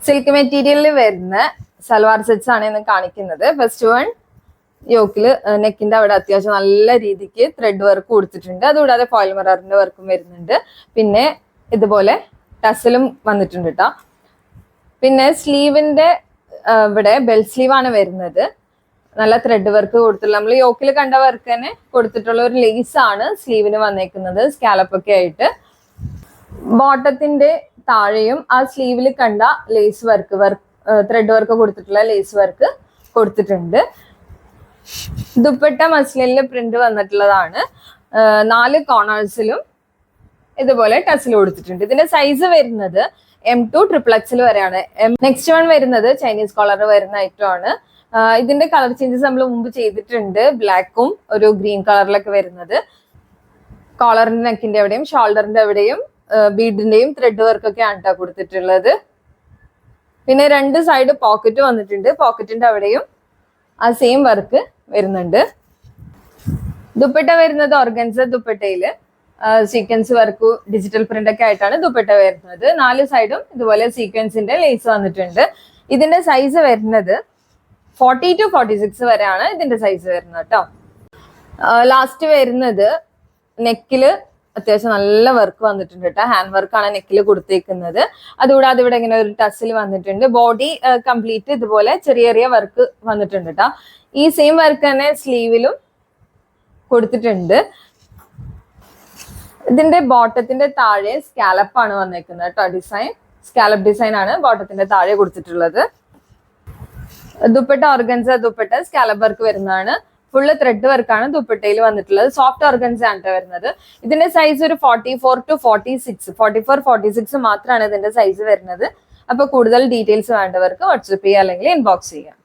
Silk മെറ്റീരിയലിൽ വരുന്ന salwar sets ആണ് ഇന്ന് കാണിക്കുന്നത്. ഫസ്റ്റ് വൺ യോക്കില് നെക്കിന്റെ അവിടെ അത്യാവശ്യം നല്ല രീതിക്ക് ത്രെഡ് വർക്ക് കൊടുത്തിട്ടുണ്ട്. അതുകൂടാതെ ഫോയിൽ മിററിന്റെ വർക്കും വരുന്നുണ്ട്. പിന്നെ ഇതുപോലെ ടസലും വന്നിട്ടുണ്ട് കേട്ടോ. പിന്നെ സ്ലീവിന്റെ ഇവിടെ ബെൽ സ്ലീവ് ആണ് വരുന്നത്. നല്ല ത്രെഡ് വർക്ക് കൊടുത്തിട്ടുള്ള നമ്മൾ യോക്കിൽ കണ്ട വർക്ക് തന്നെ കൊടുത്തിട്ടുള്ള ഒരു ലേസ് ആണ് സ്ലീവിന് വന്നേക്കുന്നത്, സ്കാലപ്പ് ഒക്കെ ആയിട്ട്. ബോട്ടത്തിന്റെ താഴെയും ആ സ്ലീവിൽ കണ്ട ലേസ് വർക്ക് ത്രെഡ് വർക്ക് കൊടുത്തിട്ടുള്ള ലേസ് വർക്ക് കൊടുത്തിട്ടുണ്ട്. ദുപ്പട്ട മസ്ലിനിൽ പ്രിന്റ് വന്നിട്ടുള്ളതാണ്. 4 കോർണേഴ്സിലും ഇതുപോലെ ടസിൽ കൊടുത്തിട്ടുണ്ട്. ഇതിന്റെ സൈസ് വരുന്നത് M2 XXL വരെയാണ്. നെക്സ്റ്റ് വൺ വരുന്നത് ചൈനീസ് കോളർ വരുന്ന ഐറ്റം ആണ്. ഇതിന്റെ കളർ ചേഞ്ചസ് നമ്മൾ മുമ്പ് ചെയ്തിട്ടുണ്ട്. ബ്ലാക്കും ഒരു ഗ്രീൻ കളറിലൊക്കെ വരുന്നത്. കോളറിന്റെ നെക്കിന്റെ എവിടെയും ഷോൾഡറിന്റെ എവിടെയും ബീഡിന്റെയും ത്രെഡ് വർക്ക് ഒക്കെ ആണ് കേട്ടോ കൊടുത്തിട്ടുള്ളത്. പിന്നെ 2 സൈഡ് പോക്കറ്റ് വന്നിട്ടുണ്ട്. പോക്കറ്റിന്റെ അവിടെയും ആ സെയിം വർക്ക് വരുന്നുണ്ട്. ദുപ്പട്ട വരുന്നത് ഓർഗൻസ ദുപ്പട്ടയില് സീക്വൻസ് വർക്ക് ഡിജിറ്റൽ പ്രിന്റ് ഒക്കെ ആയിട്ടാണ് ദുപ്പട്ട വരുന്നത്. 4 സൈഡും ഇതുപോലെ സീക്വൻസിന്റെ ലേസ് വന്നിട്ടുണ്ട്. ഇതിന്റെ സൈസ് വരുന്നത് 40 to 46 വരെയാണ് ഇതിന്റെ സൈസ് വരുന്നത് കേട്ടോ. ലാസ്റ്റ് വരുന്നത് നെക്കില് അത്യാവശ്യം നല്ല വർക്ക് വന്നിട്ടുണ്ട് കേട്ടോ. ഹാൻഡ് വർക്കാണ് നെക്കിൽ കൊടുത്തേക്കുന്നത്. അതുകൂടാതെ ഇവിടെ ഇങ്ങനെ ഒരു ടസിൽ വന്നിട്ടുണ്ട്. ബോഡി കംപ്ലീറ്റ് ഇതുപോലെ ചെറിയ ചെറിയ വർക്ക് വന്നിട്ടുണ്ട് കേട്ടോ. ഈ സെയിം വർക്ക് തന്നെ സ്ലീവിലും കൊടുത്തിട്ടുണ്ട്. ഇതിന്റെ ബോട്ടത്തിന്റെ താഴെ സ്കാലപ്പ് ആണ് വന്നേക്കുന്നത് കേട്ടോ. ഡിസൈൻ സ്കാലപ്പ് ഡിസൈൻ ആണ് ബോട്ടത്തിന്റെ താഴെ കൊടുത്തിട്ടുള്ളത്. Dupatta organza dupatta scallop work വരുന്നതാണ്. ഫുള്ള് ത്രെഡ് വർക്കാണ് ദുപ്പട്ടയിൽ വന്നിട്ടുള്ളത്. സോഫ്റ്റ് ഓർഗൻസ ആണ് വരുന്നത്. ഇതിന്റെ സൈസ് ഒരു 44 to 46, 44, 46 മാത്രമാണ് ഇതിന്റെ സൈസ് വരുന്നത്. അപ്പൊ കൂടുതൽ ഡീറ്റെയിൽസ് വേണ്ടവർക്ക് വാട്സ്ആപ്പ് ചെയ്യുക അല്ലെങ്കിൽ ഇൻബോക്സ് ചെയ്യുക.